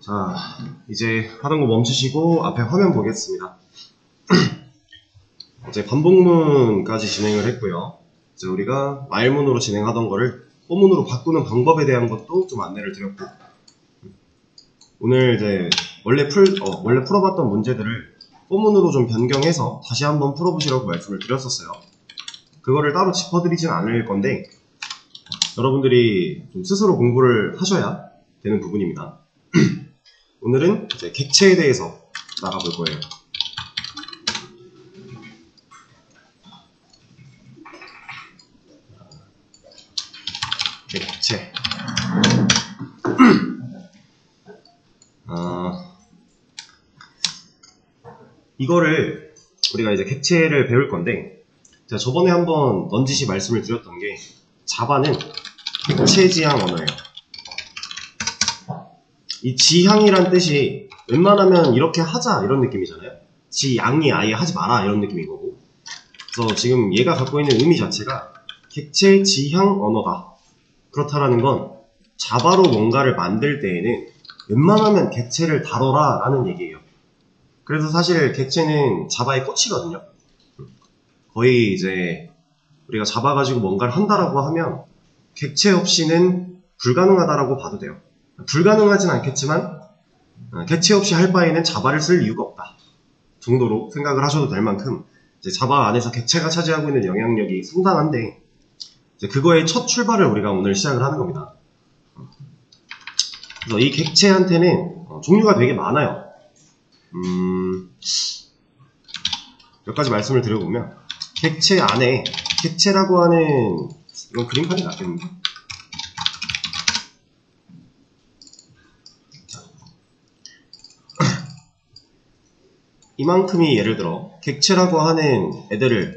자, 이제 하던 거 멈추시고 앞에 화면 보겠습니다. 이제 반복문까지 진행을 했고요. 이제 우리가 말문으로 진행하던 거를 포문으로 바꾸는 방법에 대한 것도 좀 안내를 드렸고, 오늘 이제 원래 풀어봤던 문제들을 포문으로 좀 변경해서 다시 한번 풀어보시라고 말씀을 드렸었어요. 그거를 따로 짚어드리진 않을 건데 여러분들이 좀 스스로 공부를 하셔야 되는 부분입니다. 오늘은 이제 객체에 대해서 나가볼 거예요. 객체. 이거를 우리가 이제 객체를 배울 건데, 제가 저번에 한번 넌지시 말씀을 드렸던 게, 자바는 객체지향 언어예요. 이 지향이란 뜻이 웬만하면 이렇게 하자 이런 느낌이잖아요. 지양이 아예 하지 마라 이런 느낌인 거고, 그래서 지금 얘가 갖고 있는 의미 자체가 객체 지향 언어다. 그렇다라는 건 자바로 뭔가를 만들 때에는 웬만하면 객체를 다뤄라 라는 얘기예요. 그래서 사실 객체는 자바의 꽃이거든요. 거의 이제 우리가 자바 가지고 뭔가를 한다라고 하면 객체 없이는 불가능하다라고 봐도 돼요. 불가능하진 않겠지만 객체 없이 할 바에는 자바를 쓸 이유가 없다 정도로 생각을 하셔도 될 만큼, 이제 자바 안에서 객체가 차지하고 있는 영향력이 상당한데, 이제 그거의 첫 출발을 우리가 오늘 시작을 하는 겁니다. 그래서 이 객체한테는 종류가 되게 많아요. 몇 가지 말씀을 드려보면, 객체 안에 객체라고 하는, 이건 그림판이 낫겠는데? 이만큼이 예를 들어 객체라고 하는 애들을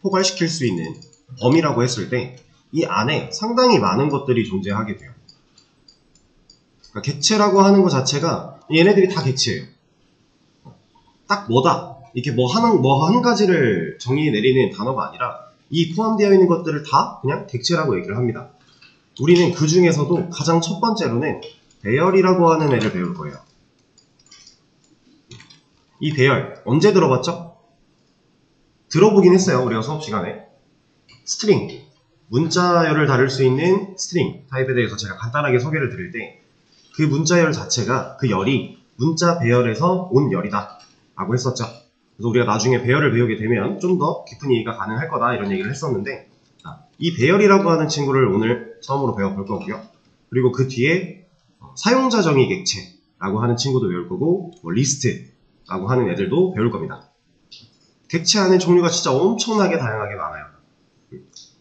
포괄시킬 수 있는 범위라고 했을 때, 이 안에 상당히 많은 것들이 존재하게 돼요. 그러니까 객체라고 하는 것 자체가 얘네들이 다 객체예요. 딱 뭐다 이렇게 뭐 한 가지를 정의 내리는 단어가 아니라 이 포함되어 있는 것들을 다 그냥 객체라고 얘기를 합니다. 우리는 그 중에서도 가장 첫 번째로는 배열이라고 하는 애를 배울 거예요. 이 배열 언제 들어봤죠? 들어보긴 했어요. 우리가 수업 시간에 스트링, 문자열을 다룰 수 있는 스트링 타입에 대해서 제가 간단하게 소개를 드릴 때, 그 문자열 자체가, 그 열이 문자 배열에서 온 열이다 라고 했었죠. 그래서 우리가 나중에 배열을 배우게 되면 좀 더 깊은 이해가 가능할 거다 이런 얘기를 했었는데, 이 배열이라고 하는 친구를 오늘 처음으로 배워볼 거고요. 그리고 그 뒤에 사용자 정의 객체라고 하는 친구도 배울 거고, 리스트라고 하는 애들도 배울 겁니다. 객체 안에 종류가 진짜 엄청나게 다양하게 많아요.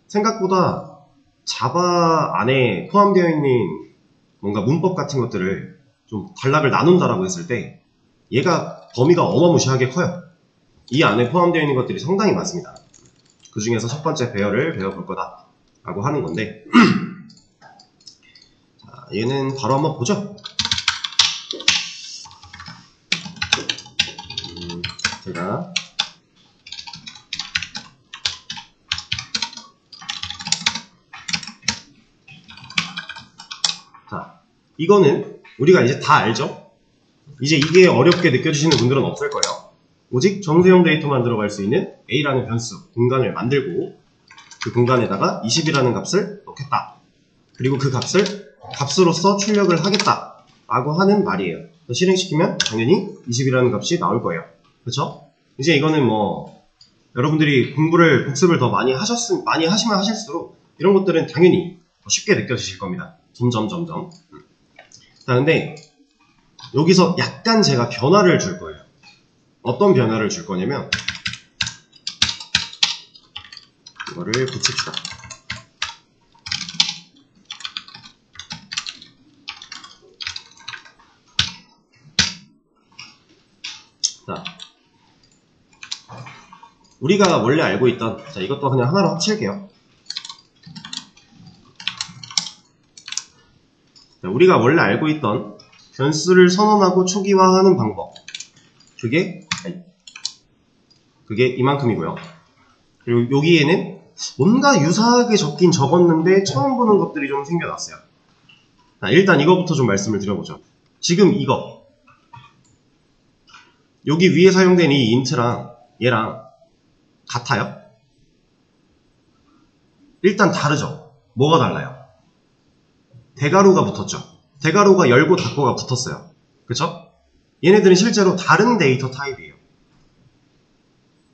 생각보다 자바 안에 포함되어 있는 뭔가 문법 같은 것들을 좀 단락을 나눈다라고 했을 때 얘가 범위가 어마무시하게 커요. 이 안에 포함되어 있는 것들이 상당히 많습니다. 그 중에서 첫 번째 배열을 배워볼 거다 라고 하는 건데, 자, 얘는 바로 한번 보죠. 제가 이거는 우리가 이제 다 알죠? 이제 이게 어렵게 느껴지시는 분들은 없을 거예요. 오직 정세형 데이터만 들어갈 수 있는 A라는 변수, 공간을 만들고 그 공간에다가 20이라는 값을 넣겠다. 그리고 그 값을 값으로서 출력을 하겠다 라고 하는 말이에요. 실행시키면 당연히 20이라는 값이 나올 거예요. 그렇죠? 이제 이거는 뭐 여러분들이 복습을 더 많이 하시면 하실수록 이런 것들은 당연히 더 쉽게 느껴지실 겁니다. 점점. 자, 근데 여기서 약간 제가 변화를 줄 거예요. 어떤 변화를 줄 거냐면, 이거를 붙입시다. 자, 우리가 원래 알고 있던, 자, 이것도 그냥 하나로 합칠게요. 자, 우리가 원래 알고 있던 변수를 선언하고 초기화하는 방법, 그게 이만큼이고요. 그리고 여기에는 뭔가 유사하게 적었는데 처음 보는 것들이 좀 생겨났어요. 자, 일단 이거부터 좀 말씀을 드려보죠. 지금 이거 여기 위에 사용된 이 int랑 얘랑 같아요? 일단 다르죠? 뭐가 달라요? 대괄호가 붙었죠? 대괄호가 열고 닫고가 붙었어요. 그쵸? 얘네들은 실제로 다른 데이터 타입이에요.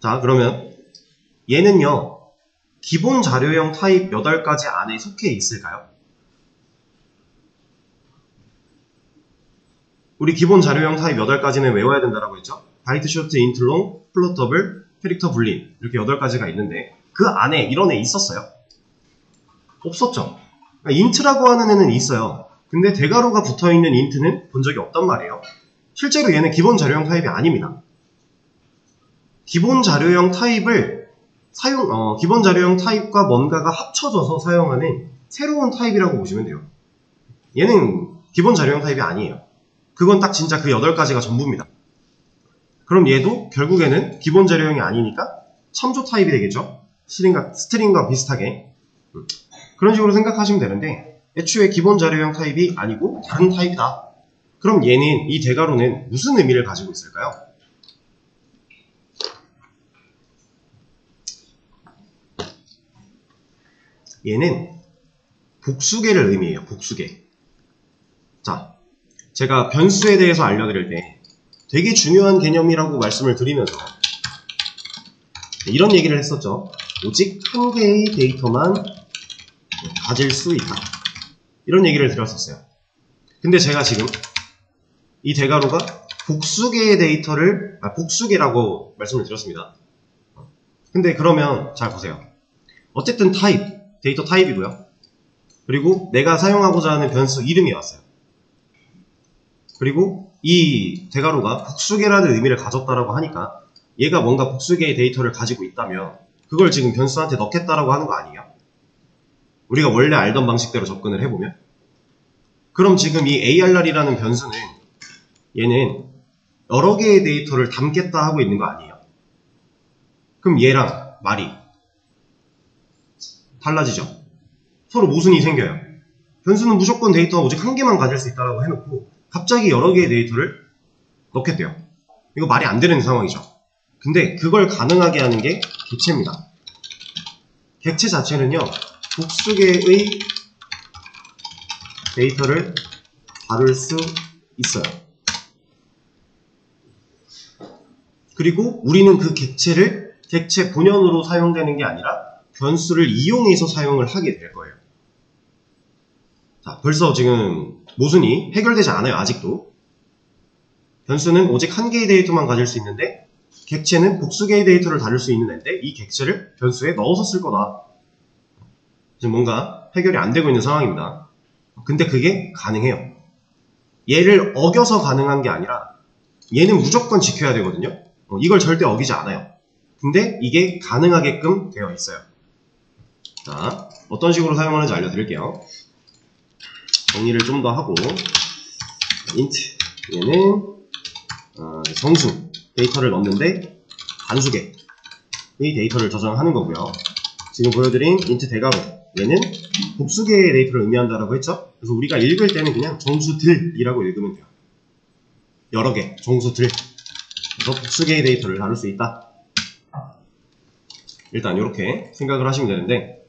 자, 그러면 얘는요, 기본 자료형 타입 8가지 안에 속해 있을까요? 우리 기본 자료형 타입 8가지는 외워야 된다고 했죠? 바이트, 쇼트, 인트, 롱, 플롯, 더블, 캐릭터, 불린 이렇게 8가지가 있는데 그 안에 이런 애 있었어요? 없었죠? 그러니까 인트라고 하는 애는 있어요. 근데 대괄호가 붙어있는 인트는 본 적이 없단 말이에요. 실제로 얘는 기본 자료형 타입이 아닙니다. 기본 자료형 타입을 기본 자료형 타입과 뭔가가 합쳐져서 사용하는 새로운 타입이라고 보시면 돼요. 얘는 기본 자료형 타입이 아니에요. 그건 딱 진짜 그 8가지가 전부입니다. 그럼 얘도 결국에는 기본 자료형이 아니니까 참조 타입이 되겠죠? 스트링과 비슷하게. 그런 식으로 생각하시면 되는데 애초에 기본 자료형 타입이 아니고 다른 타입이다. 그럼 얘는, 이 대괄호는 무슨 의미를 가지고 있을까요? 얘는 복수계를 의미해요. 복수계. 자, 제가 변수에 대해서 알려드릴 때 되게 중요한 개념이라고 말씀을 드리면서 이런 얘기를 했었죠. 오직 한 개의 데이터만 가질 수 있다. 이런 얘기를 드렸었어요. 근데 제가 지금 이 대괄호가 복수계의 데이터를, 복수계라고 말씀을 드렸습니다. 근데 그러면 잘 보세요. 어쨌든 데이터 타입이고요. 그리고 내가 사용하고자 하는 변수 이름이 왔어요. 그리고 이 대괄호가 복수계라는 의미를 가졌다라고 하니까 얘가 뭔가 복수계의 데이터를 가지고 있다면 그걸 지금 변수한테 넣겠다라고 하는 거 아니에요? 우리가 원래 알던 방식대로 접근을 해보면. 그럼 지금 이 ARR이라는 변수는 얘는 여러 개의 데이터를 담겠다 하고 있는 거 아니에요? 그럼 얘랑 말이 달라지죠? 서로 모순이 생겨요. 변수는 무조건 데이터 오직 한 개만 가질 수 있다고 해놓고 갑자기 여러 개의 데이터를 넣겠대요. 이거 말이 안 되는 상황이죠. 근데 그걸 가능하게 하는 게 객체입니다. 객체 자체는요, 복수계의 데이터를 다룰 수 있어요. 그리고 우리는 그 객체를 객체 본연으로 사용되는 게 아니라 변수를 이용해서 사용을 하게 될 거예요. 자, 벌써 지금 모순이 해결되지 않아요. 아직도. 변수는 오직 한 개의 데이터만 가질 수 있는데 객체는 복수계의 데이터를 다룰 수 있는 애인데 이 객체를 변수에 넣어서 쓸 거다. 지금 뭔가 해결이 안 되고 있는 상황입니다. 근데 그게 가능해요. 얘를 어겨서 가능한 게 아니라 얘는 무조건 지켜야 되거든요. 이걸 절대 어기지 않아요. 근데 이게 가능하게끔 되어 있어요. 자, 어떤 식으로 사용하는지 알려드릴게요. 정리를 좀 더 하고, int 얘는 정수 데이터를 넣는데 단수계의 데이터를 저장하는 거고요. 지금 보여드린 int 대괄호 얘는 복수계의 데이터를 의미한다라고 했죠. 그래서 우리가 읽을 때는 그냥 정수들이라고 읽으면 돼요. 여러 개, 정수들. 그래서 복수계의 데이터를 다룰 수 있다. 일단 이렇게 생각을 하시면 되는데,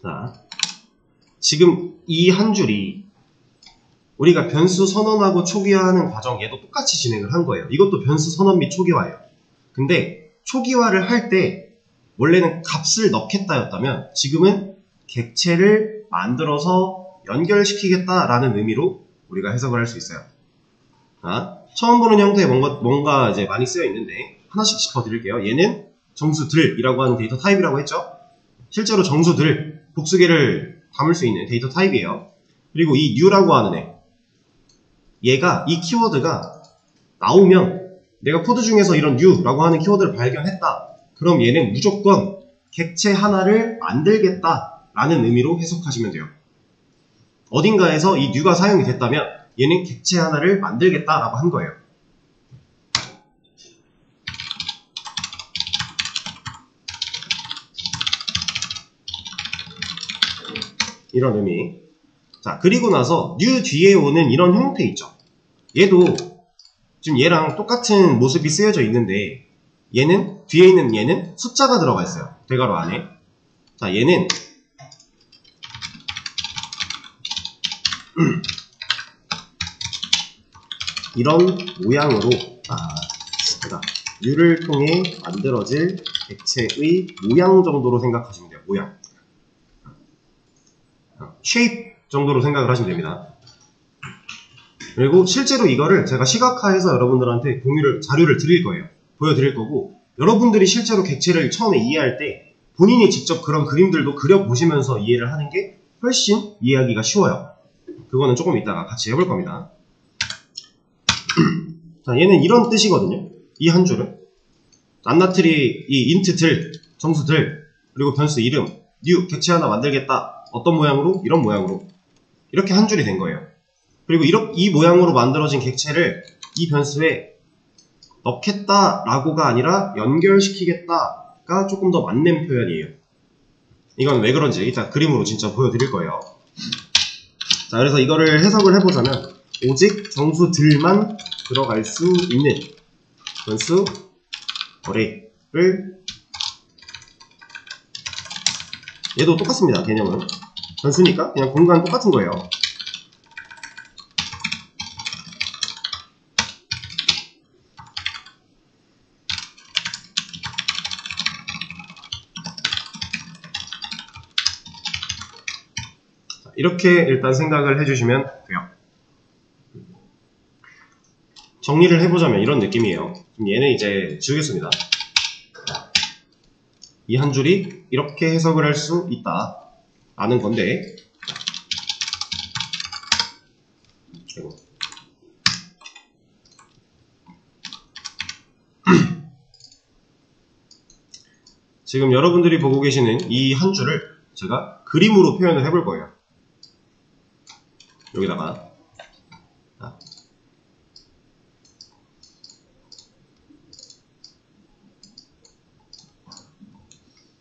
자, 지금 이 한 줄이 우리가 변수 선언하고 초기화하는 과정 얘도 똑같이 진행을 한 거예요. 이것도 변수 선언 및 초기화예요. 근데 초기화를 할 때 원래는 값을 넣겠다였다면 지금은 객체를 만들어서 연결시키겠다라는 의미로 우리가 해석을 할 수 있어요. 자, 처음 보는 형태의 뭔가 이제 많이 쓰여 있는데 하나씩 짚어드릴게요. 얘는 정수들이라고 하는 데이터 타입이라고 했죠. 실제로 정수들, 복수계를 담을 수 있는 데이터 타입이에요. 그리고 이 new라고 하는 애, 얘가 이 키워드가 나오면 내가 코드 중에서 이런 new라고 하는 키워드를 발견했다. 그럼 얘는 무조건 객체 하나를 만들겠다라는 의미로 해석하시면 돼요. 어딘가에서 이 new가 사용이 됐다면 얘는 객체 하나를 만들겠다라고 한 거예요. 이런 의미. 자, 그리고 나서 new 뒤에 오는 이런 형태 있죠. 얘도 지금 얘랑 똑같은 모습이 쓰여져 있는데 얘는 뒤에 있는 얘는 숫자가 들어가 있어요. 대괄호 안에. 자, 얘는 이런 모양으로 제가 U를 통해 만들어질 객체의 모양 정도로 생각하시면 돼요. 모양. shape 정도로 생각을 하시면 됩니다. 그리고 실제로 이거를 제가 시각화해서 여러분들한테 자료를 드릴 거예요. 보여드릴 거고, 여러분들이 실제로 객체를 처음에 이해할 때 본인이 직접 그런 그림들도 그려보시면서 이해를 하는 게 훨씬 이해하기가 쉬워요. 그거는 조금 이따가 같이 해볼 겁니다. 자, 얘는 이런 뜻이거든요. 이 한 줄은 안나트리 이 인트 들, 정수 들, 그리고 변수 이름, new 객체 하나 만들겠다. 어떤 모양으로? 이런 모양으로. 이렇게 한 줄이 된 거예요. 그리고 이 모양으로 만들어진 객체를 이 변수에 넣겠다라고가 아니라 연결시키겠다가 조금 더 맞는 표현이에요. 이건 왜 그런지 이따 그림으로 진짜 보여드릴 거예요. 자, 그래서 이거를 해석을 해보자면 오직 정수들만 들어갈 수 있는 변수 어레이를, 얘도 똑같습니다. 개념은 변수니까 그냥 공간 똑같은 거예요. 자, 이렇게 일단 생각을 해주시면 돼요. 정리를 해보자면 이런 느낌이에요. 얘는 이제 지우겠습니다. 이 한 줄이 이렇게 해석을 할 수 있다 라는 건데, 지금 여러분들이 보고 계시는 이 한 줄을 제가 그림으로 표현을 해볼 거예요. 여기다가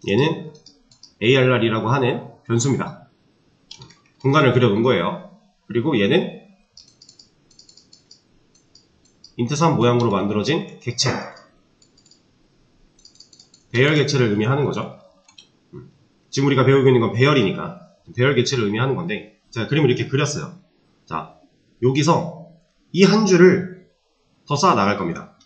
얘는 ARR이라고 하는 변수입니다. 공간을 그려놓은 거예요. 그리고 얘는 int3 모양으로 만들어진 객체, 배열 객체를 의미하는 거죠. 지금 우리가 배우고 있는 건 배열이니까 배열 객체를 의미하는 건데, 제가 그림을 이렇게 그렸어요. 자, 여기서 이 한 줄을 더 쌓아 나갈 겁니다.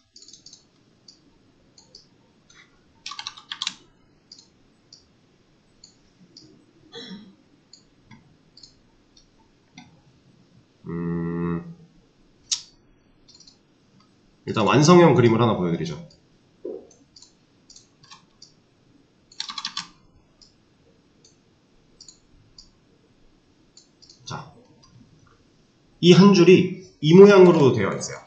일단 완성형 그림을 하나 보여드리죠. 자, 이 한 줄이 이 모양으로 되어 있어요.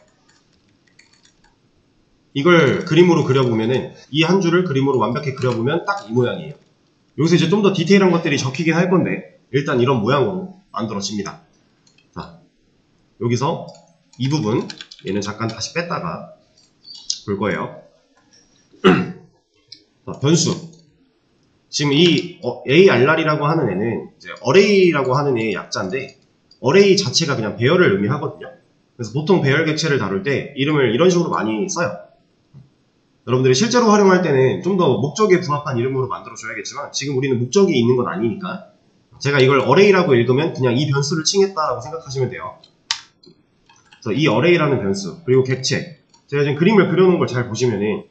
이걸 그림으로 그려보면은, 이 한 줄을 그림으로 완벽히 그려보면 딱 이 모양이에요. 여기서 이제 좀 더 디테일한 것들이 적히긴 할 건데, 일단 이런 모양으로 만들어집니다. 자, 여기서 이 부분, 얘는 잠깐 다시 뺐다가 볼 거예요. 자, 변수. 지금 이 ARR이라고 하는 애는 이제 어레이라고 하는 애의 약자인데, 어레이 자체가 그냥 배열을 의미하거든요. 그래서 보통 배열 객체를 다룰 때 이름을 이런 식으로 많이 써요. 여러분들이 실제로 활용할 때는 좀 더 목적에 부합한 이름으로 만들어줘야겠지만, 지금 우리는 목적이 있는 건 아니니까 제가 이걸 어레이라고 읽으면 그냥 이 변수를 칭했다라고 생각하시면 돼요. 그래서 이 어레이라는 변수, 그리고 객체, 제가 지금 그림을 그려놓은 걸 잘 보시면은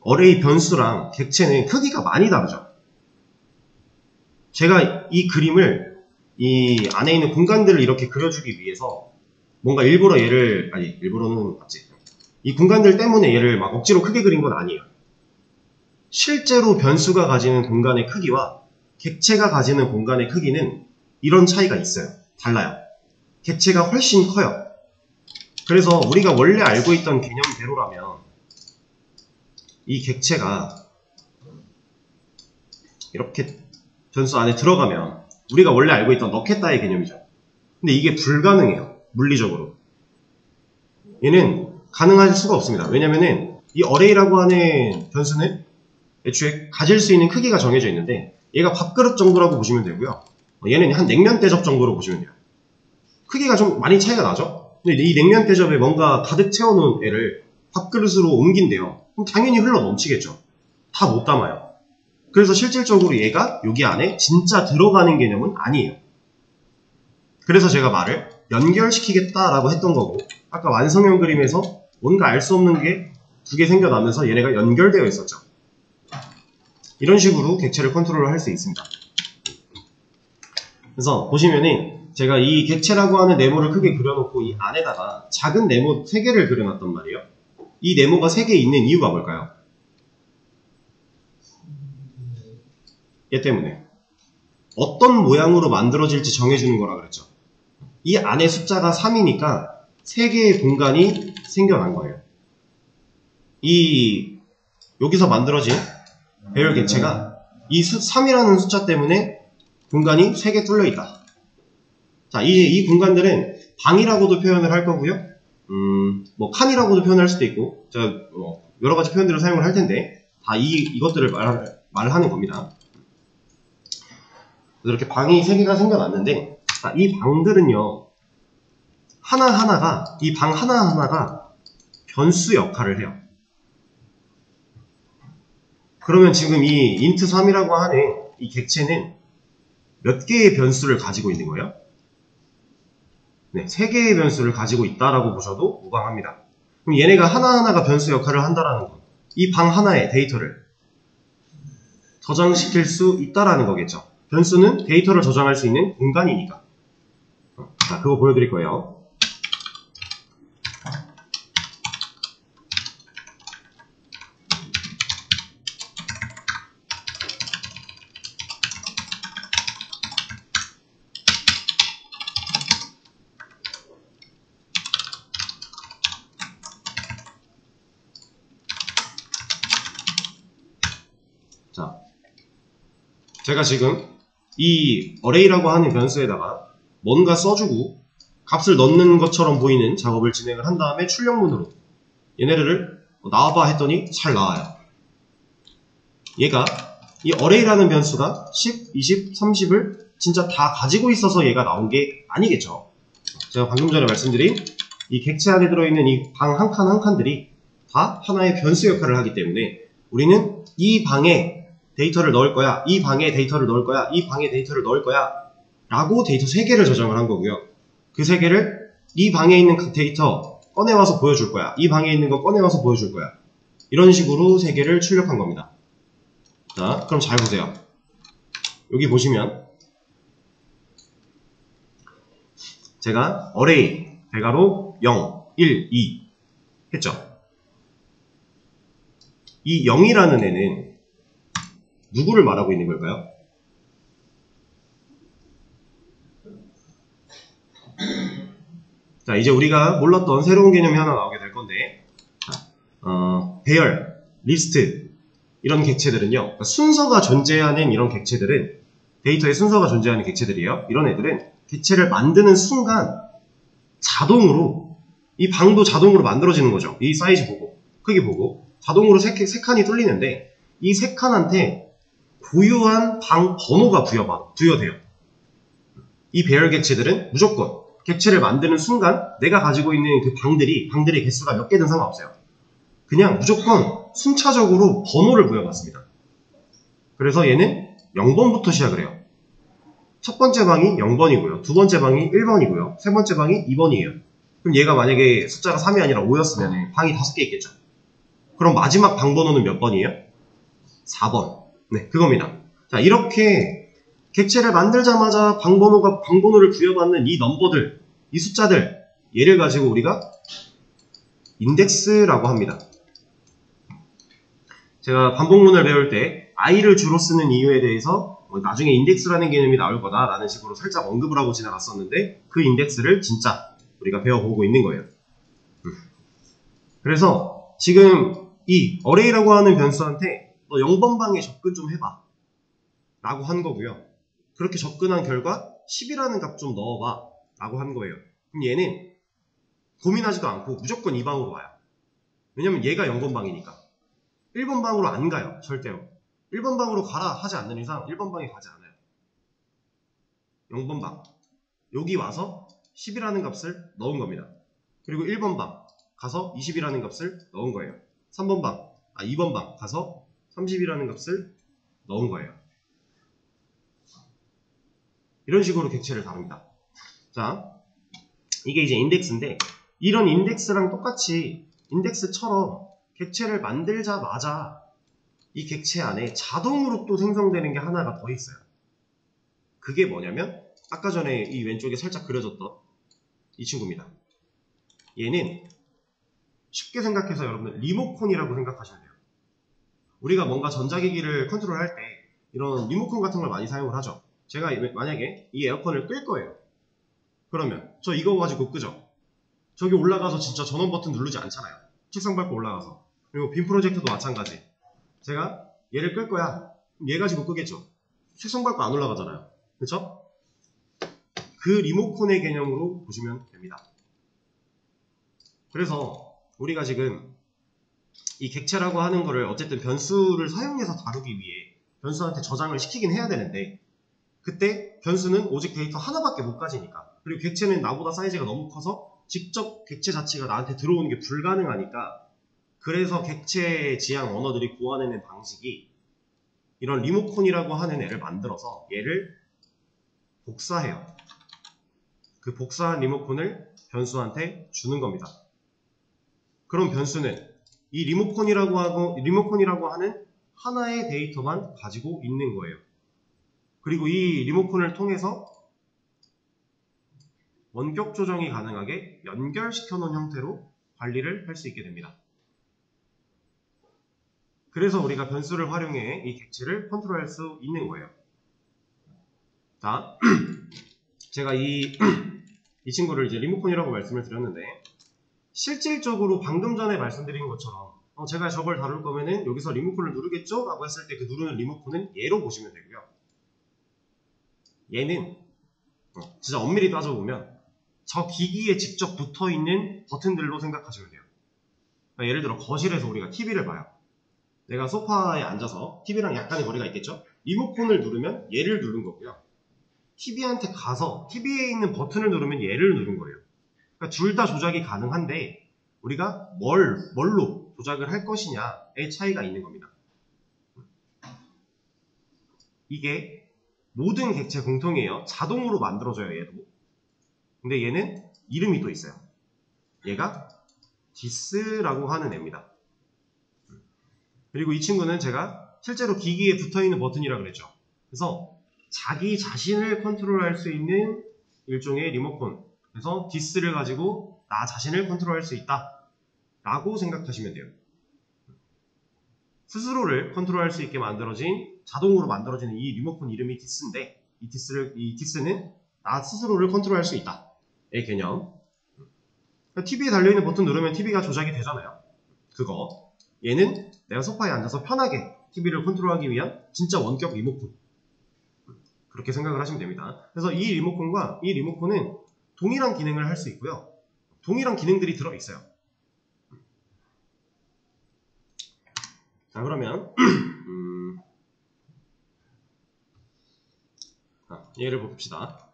어레이 변수랑 객체는 크기가 많이 다르죠. 제가 이 그림을 이 안에 있는 공간들을 이렇게 그려주기 위해서 뭔가 일부러 얘를, 아니 일부러는 맞지, 이 공간들 때문에 얘를 막 억지로 크게 그린 건 아니에요. 실제로 변수가 가지는 공간의 크기와 객체가 가지는 공간의 크기는 이런 차이가 있어요. 달라요. 객체가 훨씬 커요. 그래서 우리가 원래 알고 있던 개념대로라면 이 객체가 이렇게 변수 안에 들어가면 우리가 원래 알고 있던 넣겠다의 개념이죠. 근데 이게 불가능해요. 물리적으로. 얘는 가능할 수가 없습니다. 왜냐면은 이 어레이라고 하는 변수는 애초에 가질 수 있는 크기가 정해져 있는데, 얘가 밥그릇 정도라고 보시면 되고요. 얘는 한 냉면 대접 정도로 보시면 돼요. 크기가 좀 많이 차이가 나죠? 근데 이 냉면 대접에 뭔가 가득 채워놓은 애를 밥그릇으로 옮긴대요. 그럼 당연히 흘러 넘치겠죠. 다 못 담아요. 그래서 실질적으로 얘가 여기 안에 진짜 들어가는 개념은 아니에요. 그래서 제가 말을 연결시키겠다라고 했던 거고, 아까 완성형 그림에서 뭔가 알 수 없는 게 두 개 생겨나면서 얘네가 연결되어 있었죠. 이런 식으로 객체를 컨트롤할 수 있습니다. 그래서 보시면은 제가 이 객체라고 하는 네모를 크게 그려놓고 이 안에다가 작은 네모 3개를 그려놨단 말이에요. 이 네모가 3개 있는 이유가 뭘까요? 얘 때문에. 어떤 모양으로 만들어질지 정해주는 거라 그랬죠. 이 안에 숫자가 3이니까 3개의 공간이 생겨난 거예요. 여기서 만들어진 배열 객체가 이 3이라는 숫자 때문에 공간이 3개 뚫려 있다. 자, 이 공간들은 방이라고도 표현을 할 거고요. 뭐 칸이라고도 표현할 수도 있고, 제가 여러 가지 표현들을 사용을 할 텐데 다 이것들을 말하는 겁니다. 이렇게 방이 3개가 생겨났는데, 자, 이 방들은요, 이 방 하나하나가 변수 역할을 해요. 그러면 지금 이 int3이라고 하는 이 객체는 몇 개의 변수를 가지고 있는 거예요? 네, 3개의 변수를 가지고 있다라고 보셔도 무방합니다. 그럼 얘네가 하나하나가 변수 역할을 한다라는 건 이 방 하나에 데이터를 저장시킬 수 있다라는 거겠죠. 변수는 데이터를 저장할 수 있는 공간이니까. 자, 그거 보여드릴 거예요. 자, 제가 지금 이 array라고 하는 변수에다가 뭔가 써주고 값을 넣는 것처럼 보이는 작업을 진행을 한 다음에 출력문으로 얘네를 나와봐 했더니 잘 나와요. 얘가 이 array라는 변수가 10, 20, 30을 진짜 다 가지고 있어서 얘가 나온 게 아니겠죠. 제가 방금 전에 말씀드린 이 객체 안에 들어있는 이 방 한 칸 한 칸들이 다 하나의 변수 역할을 하기 때문에 우리는 이 방에 데이터를 넣을 거야, 이 방에 데이터를 넣을 거야, 이 방에 데이터를 넣을 거야 라고 데이터 3개를 저장을 한 거고요. 그 3개를 이 방에 있는 그 데이터 꺼내와서 보여줄 거야, 이 방에 있는 거 꺼내와서 보여줄 거야, 이런 식으로 3개를 출력한 겁니다. 자, 그럼 잘 보세요. 여기 보시면 제가 array 대괄호 0, 1, 2 했죠. 이 0이라는 애는 누구를 말하고 있는 걸까요? 자, 이제 우리가 몰랐던 새로운 개념이 하나 나오게 될 건데, 배열, 리스트 이런 객체들은요, 그러니까 순서가 존재하는 이런 객체들은 데이터에 순서가 존재하는 객체들이에요. 이런 애들은 객체를 만드는 순간 자동으로 이 방도 자동으로 만들어지는 거죠. 이 사이즈 보고 크기 보고 자동으로 세 칸이 뚫리는데 이 세 칸한테 고유한 방 번호가 부여돼요. 이 배열 객체들은 무조건 객체를 만드는 순간 내가 가지고 있는 그 방들의 개수가 몇 개든 상관없어요. 그냥 무조건 순차적으로 번호를 부여받습니다. 그래서 얘는 0번부터 시작을 해요. 첫 번째 방이 0번이고요. 두 번째 방이 1번이고요. 세 번째 방이 2번이에요. 그럼 얘가 만약에 숫자가 3이 아니라 5였으면 방이 5개 있겠죠. 그럼 마지막 방 번호는 몇 번이에요? 4번. 네, 그겁니다. 자, 이렇게 객체를 만들자마자 방번호를 부여받는 이 넘버들, 이 숫자들, 얘를 가지고 우리가 인덱스라고 합니다. 제가 반복문을 배울 때 i를 주로 쓰는 이유에 대해서 나중에 인덱스라는 개념이 나올 거다라는 식으로 살짝 언급을 하고 지나갔었는데 그 인덱스를 진짜 우리가 배워보고 있는 거예요. 그래서 지금 이 array라고 하는 변수한테 너 0번 방에 접근 좀 해봐 라고 한 거고요. 그렇게 접근한 결과 10이라는 값 좀 넣어봐 라고 한 거예요. 그럼 얘는 고민하지도 않고 무조건 이 방으로 와요. 왜냐면 얘가 0번 방이니까. 1번 방으로 안 가요. 절대로. 1번 방으로 가라 하지 않는 이상 1번 방에 가지 않아요. 0번 방. 여기 와서 10이라는 값을 넣은 겁니다. 그리고 1번 방 가서 20이라는 값을 넣은 거예요. 3번 방, 2번 방 가서 30이라는 값을 넣은 거예요. 이런 식으로 객체를 다룹니다. 자, 이게 이제 인덱스인데, 이런 인덱스랑 똑같이 인덱스처럼 객체를 만들자마자 이 객체 안에 자동으로 또 생성되는 게 하나가 더 있어요. 그게 뭐냐면 아까 전에 이 왼쪽에 살짝 그려졌던 이 친구입니다. 얘는 쉽게 생각해서 여러분들 리모컨이라고 생각하시면 돼요. 우리가 뭔가 전자기기를 컨트롤할 때 이런 리모컨 같은 걸 많이 사용을 하죠. 제가 만약에 이 에어컨을 끌 거예요. 그러면 저 이거 가지고 끄죠. 저기 올라가서 진짜 전원 버튼 누르지 않잖아요. 책상 밟고 올라가서. 그리고 빔 프로젝터도 마찬가지. 제가 얘를 끌 거야. 얘 가지고 끄겠죠. 책상 밟고 안 올라가잖아요. 그쵸? 그 리모컨의 개념으로 보시면 됩니다. 그래서 우리가 지금 이 객체라고 하는 거를 어쨌든 변수를 사용해서 다루기 위해 변수한테 저장을 시키긴 해야 되는데, 그때 변수는 오직 데이터 하나밖에 못 가지니까, 그리고 객체는 나보다 사이즈가 너무 커서 직접 객체 자체가 나한테 들어오는 게 불가능하니까, 그래서 객체 지향 언어들이 구현해낸 방식이 이런 리모컨이라고 하는 애를 만들어서 얘를 복사해요. 그 복사한 리모컨을 변수한테 주는 겁니다. 그럼 변수는 이 리모컨이라고 하는 하나의 데이터만 가지고 있는 거예요. 그리고 이 리모컨을 통해서 원격 조정이 가능하게 연결시켜 놓은 형태로 관리를 할 수 있게 됩니다. 그래서 우리가 변수를 활용해 이 객체를 컨트롤할 수 있는 거예요. 자, 제가 이 친구를 이제 리모컨이라고 말씀을 드렸는데, 실질적으로 방금 전에 말씀드린 것처럼 제가 저걸 다룰 거면은 여기서 리모컨을 누르겠죠? 라고 했을 때 그 누르는 리모컨은 얘로 보시면 되고요. 얘는 진짜 엄밀히 따져보면 저 기기에 직접 붙어있는 버튼들로 생각하시면 돼요. 그러니까 예를 들어 거실에서 우리가 TV를 봐요. 내가 소파에 앉아서 TV랑 약간의 거리가 있겠죠? 리모컨을 누르면 얘를 누른 거고요. TV한테 가서 TV에 있는 버튼을 누르면 얘를 누른 거예요. 그러니까 둘 다 조작이 가능한데 우리가 뭘로 조작을 할 것이냐의 차이가 있는 겁니다. 이게 모든 객체 공통이에요. 자동으로 만들어져요, 얘도. 근데 얘는 이름이 또 있어요. 얘가 디스라고 하는 애입니다. 그리고 이 친구는 제가 실제로 기기에 붙어있는 버튼이라고 그랬죠. 그래서 자기 자신을 컨트롤할 수 있는 일종의 리모컨. 그래서 디스를 가지고 나 자신을 컨트롤할 수 있다 라고 생각하시면 돼요. 스스로를 컨트롤할 수 있게 만들어진, 자동으로 만들어지는 이 리모컨 이름이 디스인데, 이 디스는 나 스스로를 컨트롤할 수 있다 의 개념. TV에 달려있는 버튼 누르면 TV가 조작이 되잖아요. 그거. 얘는 내가 소파에 앉아서 편하게 TV를 컨트롤하기 위한 진짜 원격 리모컨. 그렇게 생각을 하시면 됩니다. 그래서 이 리모컨과 이 리모컨은 동일한 기능을 할 수 있고요. 동일한 기능들이 들어있어요. 자, 그러면 얘를 봅시다.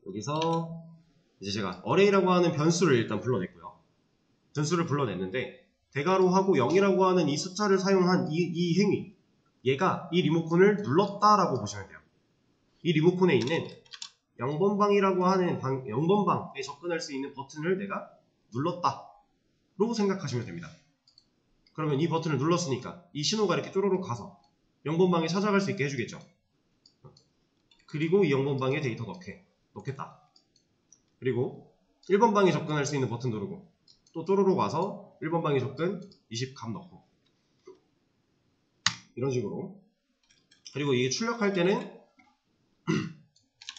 여기서 이제 제가 array라고 하는 변수를 일단 불러냈고요. 변수를 불러냈는데 대괄호하고 0이라고 하는 이 숫자를 사용한 이 행위, 얘가 이 리모컨을 눌렀다라고 보시면 돼요. 이 리모컨에 있는 0번방이라고 하는 0번방에 접근할 수 있는 버튼을 내가 눌렀다로 생각하시면 됩니다. 그러면 이 버튼을 눌렀으니까 이 신호가 이렇게 쪼로록 가서 0번방에 찾아갈 수 있게 해주겠죠. 그리고 이 0번방에 데이터 넣겠다. 그리고 1번방에 접근할 수 있는 버튼 누르고 또 쪼로록 와서 1번방에 접근 20값 넣고 이런 식으로. 그리고 이게 출력할 때는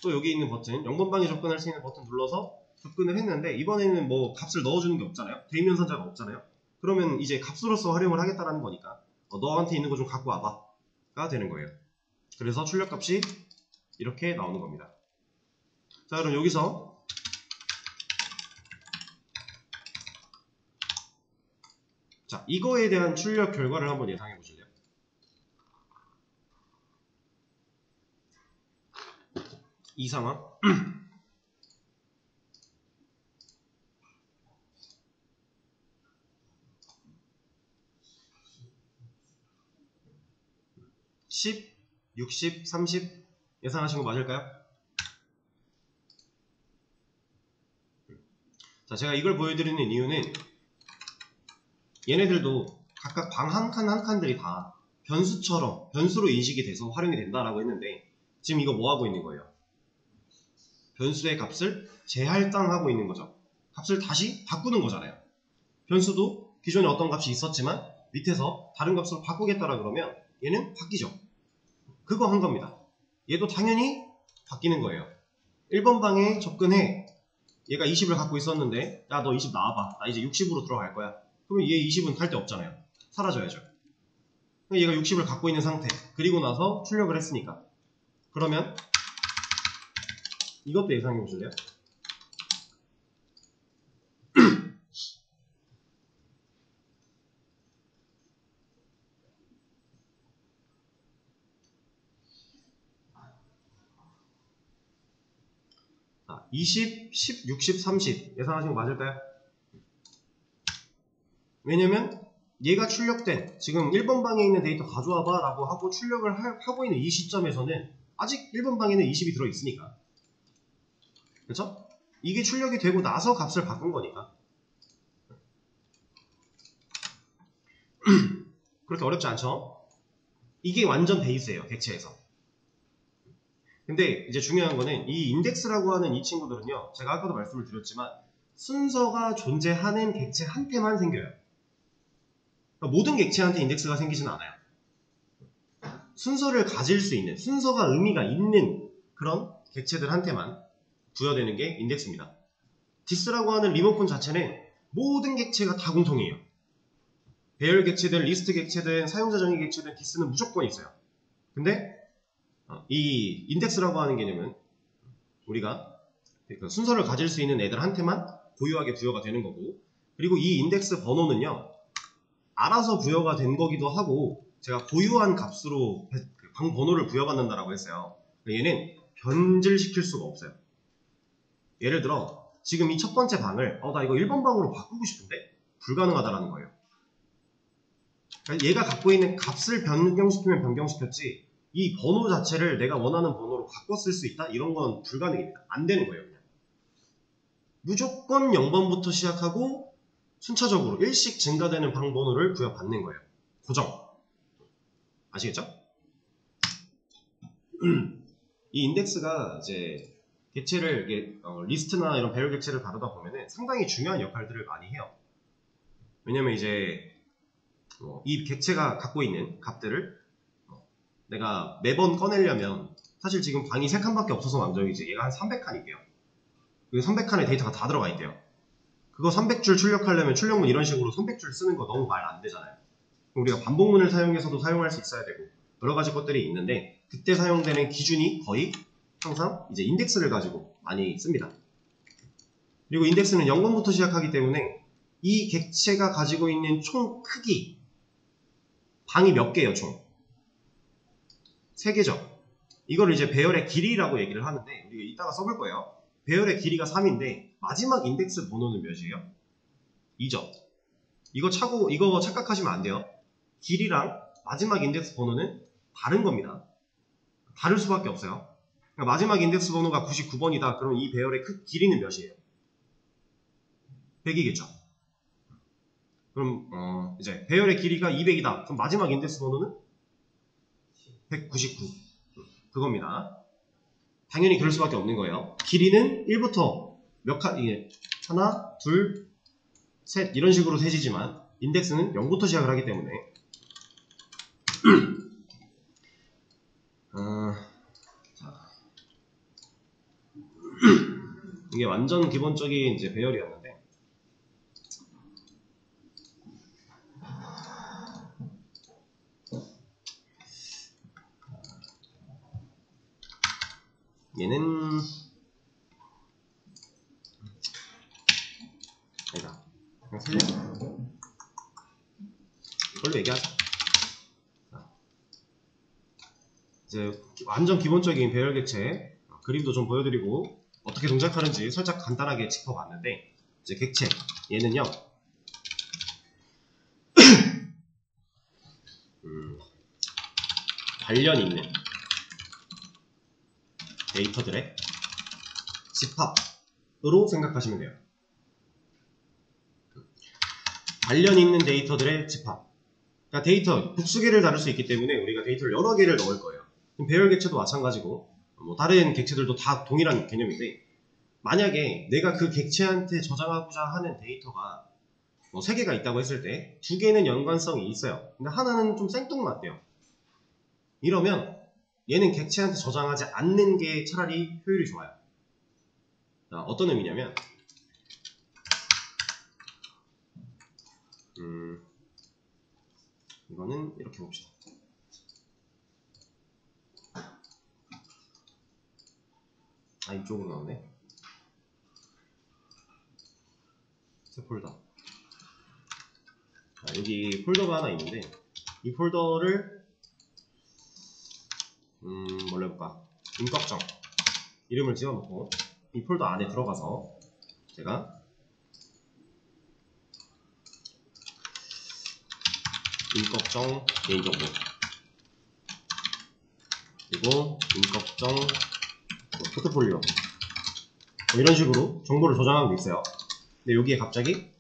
또 여기 있는 버튼 0번방에 접근할 수 있는 버튼 눌러서 접근을 했는데 이번에는 뭐 값을 넣어주는 게 없잖아요. 대입 연산자가 없잖아요. 그러면 이제 값으로서 활용을 하겠다라는 거니까 너한테 있는 거 좀 갖고 와봐가 되는 거예요. 그래서 출력값이 이렇게 나오는 겁니다. 자, 그럼 여기서 자, 이거에 대한 출력 결과를 한번 예상해 보실래요? 이 상황 10, 60, 30 예상하신 거 맞을까요? 자, 제가 이걸 보여드리는 이유는 얘네들도 각각 방 한 칸 한 칸들이 다 변수처럼 변수로 인식이 돼서 활용이 된다라고 했는데 지금 이거 뭐 하고 있는 거예요? 변수의 값을 재할당하고 있는 거죠. 값을 다시 바꾸는 거잖아요. 변수도 기존에 어떤 값이 있었지만 밑에서 다른 값으로 바꾸겠다라 그러면 얘는 바뀌죠. 그거 한 겁니다. 얘도 당연히 바뀌는 거예요. 1번 방에 접근해. 얘가 20을 갖고 있었는데 야 너 20 나와봐. 나 이제 60으로 들어갈 거야. 그러면 얘 20은 할 데 없잖아요. 사라져야죠. 얘가 60을 갖고 있는 상태. 그리고 나서 출력을 했으니까. 그러면 이것도 예상해 보실래요? 자, 20, 10, 60, 30 예상하신 거 맞을까요? 왜냐면 얘가 출력된 지금 1번 방에 있는 데이터 가져와봐 라고 하고 출력을 하고 있는 이 시점에서는 아직 1번 방에는 20이 들어있으니까 그렇죠? 이게 출력이 되고 나서 값을 바꾼 거니까 그렇게 어렵지 않죠? 이게 완전 베이스예요, 객체에서. 근데 이제 중요한 거는 이 인덱스라고 하는 이 친구들은요, 제가 아까도 말씀을 드렸지만 순서가 존재하는 객체한테만 생겨요. 그러니까 모든 객체한테 인덱스가 생기지는 않아요. 순서를 가질 수 있는, 순서가 의미가 있는 그런 객체들한테만 부여되는 게 인덱스입니다. 디스라고 하는 리모컨 자체는 모든 객체가 다 공통이에요. 배열 객체든 리스트 객체든 사용자 정의 객체든 디스는 무조건 있어요. 근데 이 인덱스라고 하는 개념은 우리가 순서를 가질 수 있는 애들한테만 고유하게 부여가 되는 거고, 그리고 이 인덱스 번호는요 알아서 부여가 된 거기도 하고 제가 고유한 값으로 방 번호를 부여받는다라고 했어요. 얘는 변질시킬 수가 없어요. 예를 들어 지금 이 첫 번째 방을 나 이거 1번 방으로 바꾸고 싶은데 불가능하다라는 거예요. 그러니까 얘가 갖고 있는 값을 변경시키면 변경시켰지 이 번호 자체를 내가 원하는 번호로 바꿔 쓸 수 있다? 이런 건 불가능입니다. 안 되는 거예요. 그냥. 무조건 0번부터 시작하고 순차적으로 일씩 증가되는 방 번호를 부여받는 거예요. 고정. 아시겠죠? 이 인덱스가 이제 객체를 리스트나 이런 배열 객체를 다루다 보면은 상당히 중요한 역할들을 많이 해요. 왜냐면 이제 이 객체가 갖고 있는 값들을 내가 매번 꺼내려면 사실 지금 방이 3칸밖에 없어서 망정이지 얘가 한 300칸이에요. 그 300칸의 데이터가 다 들어가 있대요. 그거 300줄 출력하려면 출력문 이런 식으로 300줄 쓰는 거 너무 말 안 되잖아요. 우리가 반복문을 사용해서도 사용할 수 있어야 되고 여러 가지 것들이 있는데 그때 사용되는 기준이 거의 항상 이제 인덱스를 가지고 많이 씁니다. 그리고 인덱스는 0번부터 시작하기 때문에 이 객체가 가지고 있는 총 크기 방이 몇 개예요 총? 3개죠. 이걸 이제 배열의 길이라고 얘기를 하는데 우리가 이따가 써볼 거예요. 배열의 길이가 3인데 마지막 인덱스 번호는 몇이에요? 2죠. 이거 착각하시면 안 돼요. 길이랑 마지막 인덱스 번호는 다른 겁니다. 다를 수밖에 없어요. 그러니까 마지막 인덱스 번호가 99번이다. 그럼 이 배열의 길이는 몇이에요? 100이겠죠. 그럼 이제 배열의 길이가 200이다. 그럼 마지막 인덱스 번호는 199. 그겁니다. 당연히 그럴 수밖에 없는 거예요. 길이는 1부터 몇 칸, 이게 하나, 둘, 셋 이런 식으로 세지지만 인덱스는 0부터 시작을 하기 때문에 이게 완전 기본적인 이제 배열이었는데 얘는 아니다. 그냥 살려. 이걸로 얘기하자. 이제 완전 기본적인 배열 객체 그림도 좀 보여드리고 어떻게 동작하는지 살짝 간단하게 짚어봤는데 이제 객체 얘는요 관련 있는 데이터들의 집합으로 생각하시면 돼요. 관련 있는 데이터들의 집합. 그러니까 데이터,複수개를 다룰 수 있기 때문에 우리가 데이터를 여러 개를 넣을 거예요. 배열 객체도 마찬가지고 뭐 다른 객체들도 다 동일한 개념인데, 만약에 내가 그 객체한테 저장하고자 하는 데이터가 뭐 3개가 있다고 했을 때 2개는 연관성이 있어요. 근데 하나는 좀 생뚱맞대요. 이러면 얘는 객체한테 저장하지 않는 게 차라리 효율이 좋아요. 자, 어떤 의미냐면 이거는 이렇게 봅시다. 아, 이쪽으로 나오네. 새 폴더. 자, 여기 폴더가 하나 있는데, 이 폴더를 뭘로 해볼까? 임꺽정 이름을 지어놓고 이 폴더 안에 들어가서 제가 임꺽정 개인정보, 그리고 임꺽정 포트폴리오, 뭐 이런 식으로 정보를 저장하고 있어요. 근데 여기에 갑자기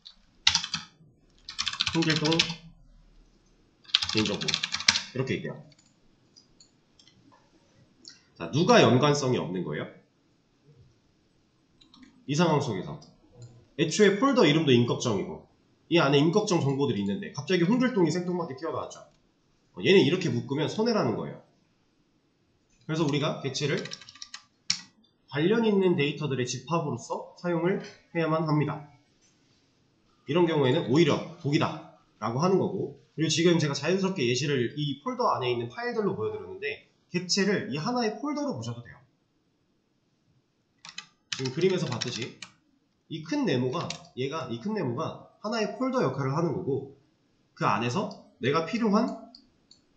홍길동 개인정보 이렇게 있대요. 자, 누가 연관성이 없는 거예요? 이 상황 속에서 애초에 폴더 이름도 임꺽정이고 이 안에 임꺽정 정보들이 있는데 갑자기 홍길동이 생뚱맞게 튀어나왔죠. 얘는 이렇게 묶으면 손해라는 거예요. 그래서 우리가 객체를 관련 있는 데이터들의 집합으로서 사용을 해야만 합니다. 이런 경우에는 오히려 복이다 라고 하는 거고, 그리고 지금 제가 자연스럽게 예시를 이 폴더 안에 있는 파일들로 보여드렸는데 객체를 이 하나의 폴더로 보셔도 돼요. 지금 그림에서 봤듯이 이 큰 네모가 이 큰 네모가 하나의 폴더 역할을 하는 거고, 그 안에서 내가 필요한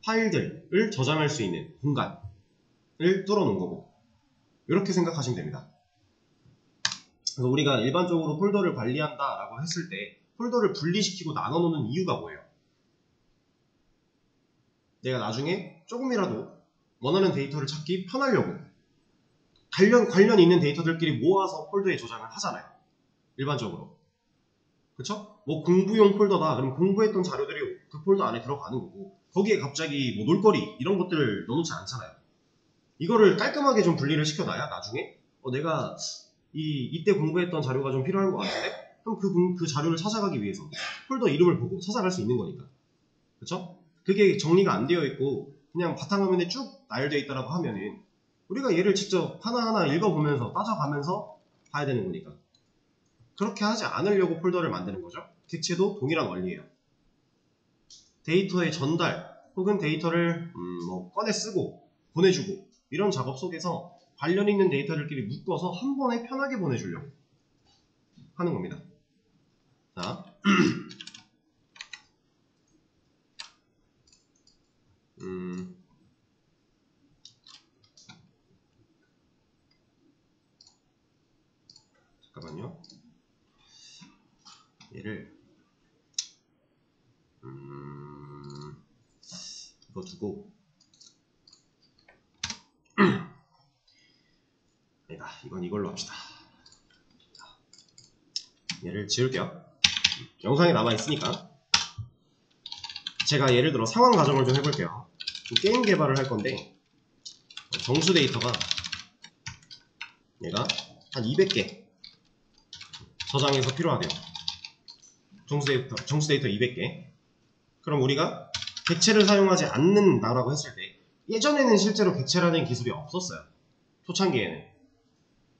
파일들을 저장할 수 있는 공간을 뚫어 놓은 거고, 이렇게 생각하시면 됩니다. 그래서 우리가 일반적으로 폴더를 관리한다 라고 했을 때 폴더를 분리시키고 나눠 놓는 이유가 뭐예요? 내가 나중에 조금이라도 원하는 데이터를 찾기 편하려고 관련 있는 데이터들끼리 모아서 폴더에 저장을 하잖아요. 일반적으로. 그쵸? 뭐 공부용 폴더다. 그럼 공부했던 자료들이 그 폴더 안에 들어가는 거고, 거기에 갑자기 뭐 놀거리 이런 것들을 넣어놓지 않잖아요. 이거를 깔끔하게 좀 분리를 시켜놔야 나중에 내가 이때 공부했던 자료가 좀 필요한 것 같은데, 그럼 그 자료를 찾아가기 위해서 폴더 이름을 보고 찾아갈 수 있는 거니까. 그쵸? 그게 정리가 안 되어 있고 그냥 바탕화면에 쭉 나열되어 있다라고 하면은 우리가 얘를 직접 하나하나 읽어보면서 따져가면서 봐야 되는 거니까. 그렇게 하지 않으려고 폴더를 만드는 거죠. 객체도 동일한 원리예요. 데이터의 전달 혹은 데이터를 뭐 꺼내 쓰고 보내주고 이런 작업 속에서 관련 있는 데이터들끼리 묶어서 한 번에 편하게 보내주려고 하는 겁니다. 자, 잠깐만요. 얘를 이거 두고 아니다, 이건 이걸로 합시다. 얘를 지울게요. 영상에 남아있으니까. 제가 예를 들어 상황 가정을 좀 해볼게요. 게임 개발을 할 건데 정수 데이터가 얘가 한 200개 저장해서 필요하대요. 정수 데이터 200개. 그럼 우리가 객체를 사용하지 않는다라고 했을 때, 예전에는 실제로 객체라는 기술이 없었어요. 초창기에는.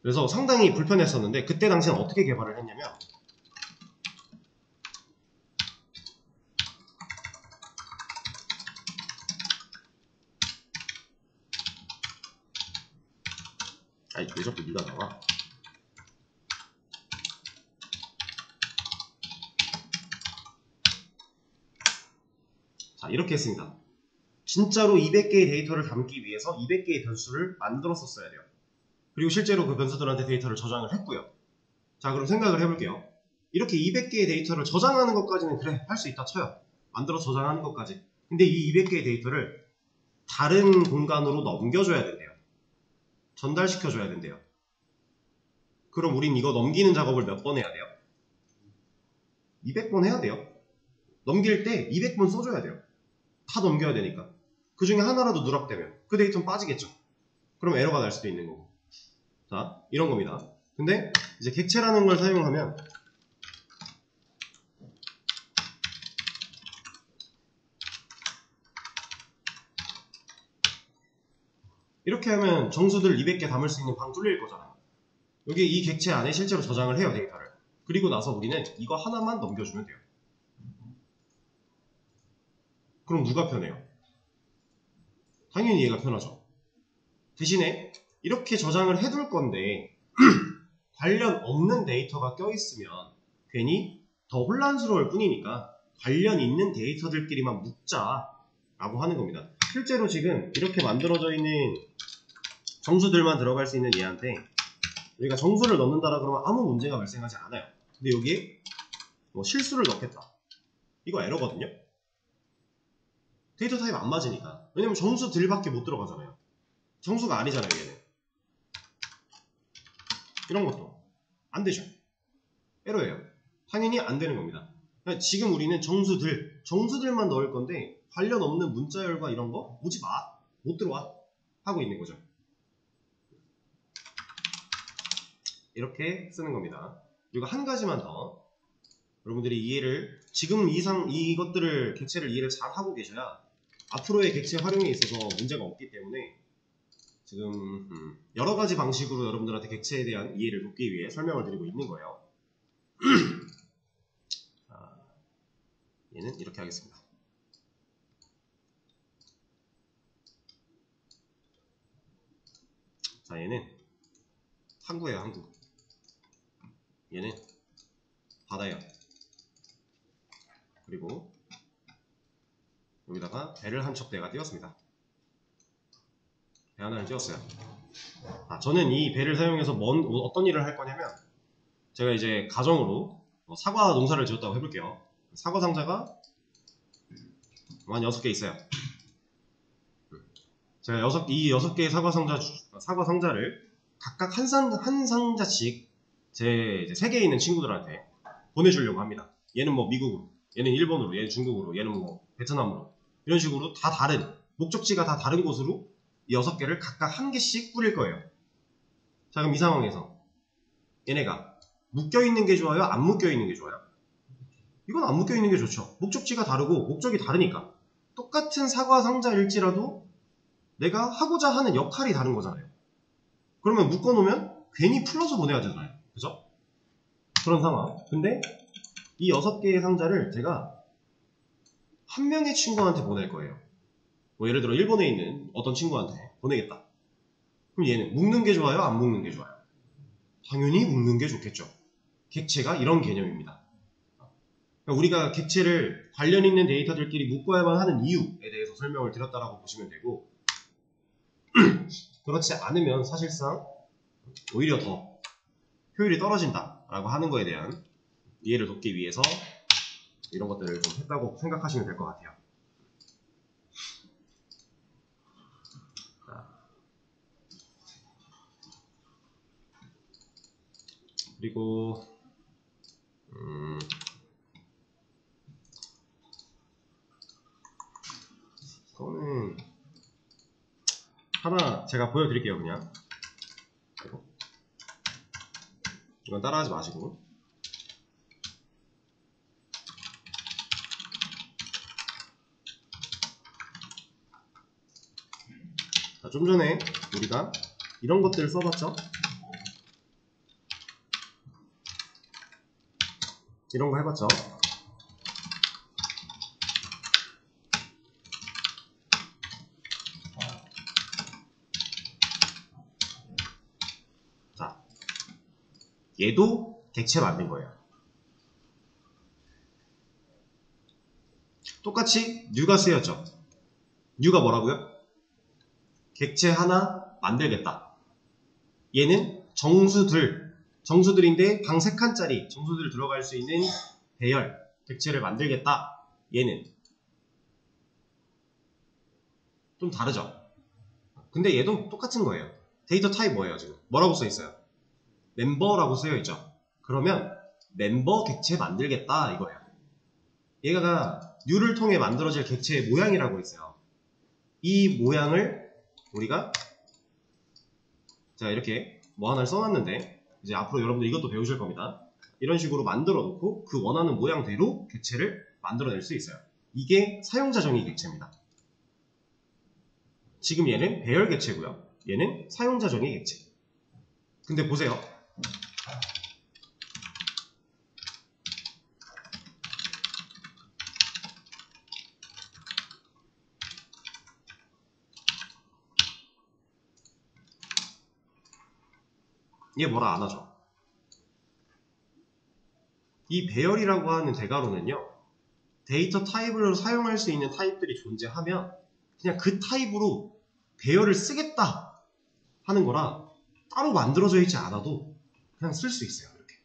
그래서 상당히 불편했었는데 그때 당시엔 어떻게 개발을 했냐면, 아이, 왜 자꾸 니가 나와? 자, 이렇게 했습니다. 진짜로 200개의 데이터를 담기 위해서 200개의 변수를 만들었었어야 돼요. 그리고 실제로 그 변수들한테 데이터를 저장을 했고요. 자, 그럼 생각을 해볼게요. 이렇게 200개의 데이터를 저장하는 것까지는 그래, 할 수 있다 쳐요. 만들어서 저장하는 것까지. 근데 이 200개의 데이터를 다른 공간으로 넘겨줘야 된대요. 전달시켜줘야 된대요. 그럼 우린 이거 넘기는 작업을 몇 번 해야 돼요? 200번 해야 돼요. 넘길 때 200번 써줘야 돼요. 다 넘겨야 되니까. 그 중에 하나라도 누락되면 그 데이터는 빠지겠죠. 그럼 에러가 날 수도 있는 거고. 자, 이런 겁니다. 근데 이제 객체라는 걸 사용하면 이렇게 하면 정수들 200개 담을 수 있는 방 뚫릴 거잖아요. 여기 이 객체 안에 실제로 저장을 해요, 데이터를. 그리고 나서 우리는 이거 하나만 넘겨주면 돼요. 그럼 누가 편해요? 당연히 얘가 편하죠. 대신에 이렇게 저장을 해둘 건데 관련 없는 데이터가 껴있으면 괜히 더 혼란스러울 뿐이니까 관련 있는 데이터들끼리만 묶자라고 하는 겁니다. 실제로 지금 이렇게 만들어져 있는 정수들만 들어갈 수 있는 얘한테 우리가 정수를 넣는다라 그러면 아무 문제가 발생하지 않아요. 근데 여기에 뭐 실수를 넣겠다. 이거 에러거든요. 데이터 타입 안 맞으니까. 왜냐면 정수들밖에 못 들어가잖아요. 정수가 아니잖아요, 얘는. 이런 것도 안 되죠. 에러예요. 당연히 안 되는 겁니다. 그러니까 지금 우리는 정수들만 넣을 건데 관련 없는 문자열과 이런 거 오지 마. 못 들어와. 하고 있는 거죠. 이렇게 쓰는 겁니다. 그리고 한 가지만 더. 여러분들이 이해를, 지금 이것들을, 객체를 이해를 잘 하고 계셔야 앞으로의 객체 활용에 있어서 문제가 없기 때문에 지금 여러 가지 방식으로 여러분들한테 객체에 대한 이해를 돕기 위해 설명을 드리고 있는 거예요. 자, 얘는 이렇게 하겠습니다. 자, 얘는 항구예요, 항구. 얘는 바다예요. 그리고 여기다가 배를 한 척대가 띄웠습니다. 배 하나를 띄웠어요. 저는 이 배를 사용해서 어떤 일을 할 거냐면, 제가 이제 가정으로 사과 농사를 지었다고 해볼게요. 사과 상자가 한 6개 있어요. 제가 이 6개의 사과 상자를 각각 한 상자씩 제 세계에 있는 친구들한테 보내주려고 합니다. 얘는 뭐 미국으로, 얘는 일본으로, 얘는 중국으로, 얘는 뭐 베트남으로, 이런 식으로 다 다른, 목적지가 다 다른 곳으로 이 6개를 각각 한 개씩 뿌릴 거예요. 자, 그럼 이 상황에서 얘네가 묶여있는 게 좋아요? 안 묶여있는 게 좋아요? 이건 안 묶여있는 게 좋죠. 목적지가 다르고 목적이 다르니까. 똑같은 사과 상자일지라도 내가 하고자 하는 역할이 다른 거잖아요. 그러면 묶어놓으면 괜히 풀러서 보내야 되잖아요. 그죠? 그런 상황. 근데 이 6개의 상자를 제가 한 명의 친구한테 보낼 거예요. 뭐 예를 들어 일본에 있는 어떤 친구한테 보내겠다. 그럼 얘는 묶는 게 좋아요? 안 묶는 게 좋아요? 당연히 묶는 게 좋겠죠. 객체가 이런 개념입니다. 그러니까 우리가 객체를 관련 있는 데이터들끼리 묶어야만 하는 이유에 대해서 설명을 드렸다라고 보시면 되고, 그렇지 않으면 사실상 오히려 더 효율이 떨어진다라고 하는 거에 대한 이해를 돕기 위해서 이런 것들을 좀 했다고 생각하시면 될 것 같아요. 그리고 이거는 하나 제가 보여드릴게요. 그냥 이건 따라하지 마시고. 자, 좀 전에 우리가 이런 것들을 써봤죠? 이런 거 해봤죠? 자, 얘도 객체 만든 거예요. 똑같이 뉴가 쓰였죠? 뉴가 뭐라고요? 객체 하나 만들겠다. 얘는 정수들인데 방 3칸짜리 정수들 들어갈 수 있는 배열 객체를 만들겠다. 얘는 좀 다르죠? 근데 얘도 똑같은 거예요. 데이터 타입 뭐예요 지금? 뭐라고 써있어요? 멤버라고 쓰여있죠? 그러면 멤버 객체 만들겠다 이거예요. 얘가 new를 통해 만들어질 객체의 모양이라고 했어요. 이 모양을 우리가 자 이렇게 뭐 하나를 써놨는데 이제 앞으로 여러분들 이것도 배우실 겁니다. 이런 식으로 만들어 놓고 그 원하는 모양대로 객체를 만들어낼 수 있어요. 이게 사용자 정의 객체입니다. 지금 얘는 배열 객체고요. 얘는 사용자 정의 객체. 근데 보세요. 얘 뭐라 안 하죠. 이 배열이라고 하는 대괄호는요. 데이터 타입으로 사용할 수 있는 타입들이 존재하면 그냥 그 타입으로 배열을 쓰겠다 하는 거라 따로 만들어져 있지 않아도 그냥 쓸 수 있어요. 이렇게.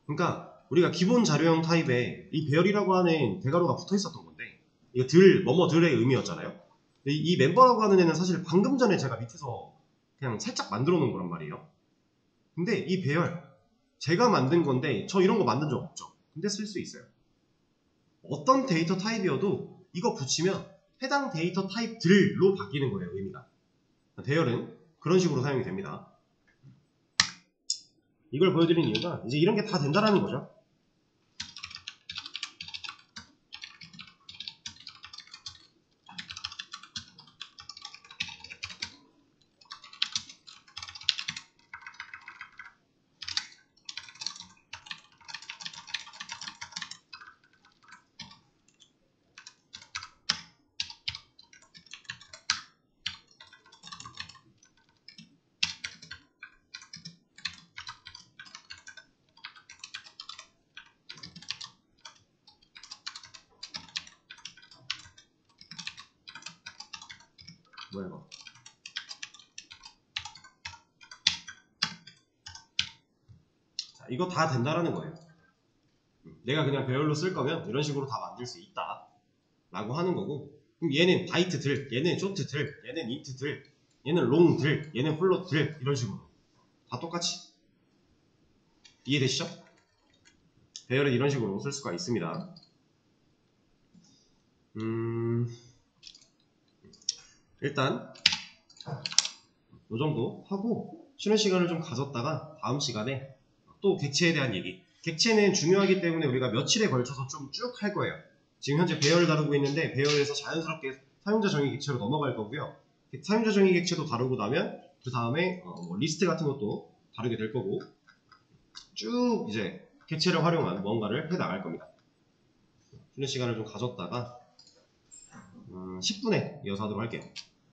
그러니까 우리가 기본 자료형 타입에 이 배열이라고 하는 대괄호가 붙어 있었던 건데 이거 뭐뭐들의 의미였잖아요. 이 멤버라고 하는 애는 사실 방금 전에 제가 밑에서 그냥 살짝 만들어 놓은 거란 말이에요. 근데 이 배열 제가 만든 건데 저 이런 거 만든 적 없죠. 근데 쓸 수 있어요. 어떤 데이터 타입이어도 이거 붙이면 해당 데이터 타입들로 바뀌는 거예요. 의미가. 배열은 그런 식으로 사용이 됩니다. 이걸 보여드리는 이유가 이제 이런 게 다 된다라는 거죠. 뭐야 이거. 자, 이거 다 된다라는 거예요. 내가 그냥 배열로 쓸 거면 이런 식으로 다 만들 수 있다 라고 하는 거고, 그럼 얘는 바이트들, 얘는 쇼트들, 얘는 인트들, 얘는 롱들, 얘는 플롯들 이런 식으로 다 똑같이 이해되시죠? 배열은 이런 식으로 쓸 수가 있습니다. 일단 이 정도 하고 쉬는 시간을 좀 가졌다가 다음 시간에 또 객체에 대한 얘기. 객체는 중요하기 때문에 우리가 며칠에 걸쳐서 좀 쭉 할 거예요. 지금 현재 배열을 다루고 있는데 배열에서 자연스럽게 사용자 정의 객체로 넘어갈 거고요. 사용자 정의 객체도 다루고 나면 그 다음에 뭐 리스트 같은 것도 다루게 될 거고 쭉 이제 객체를 활용한 뭔가를 해 나갈 겁니다. 쉬는 시간을 좀 가졌다가 10분에 이어서 하도록 할게요.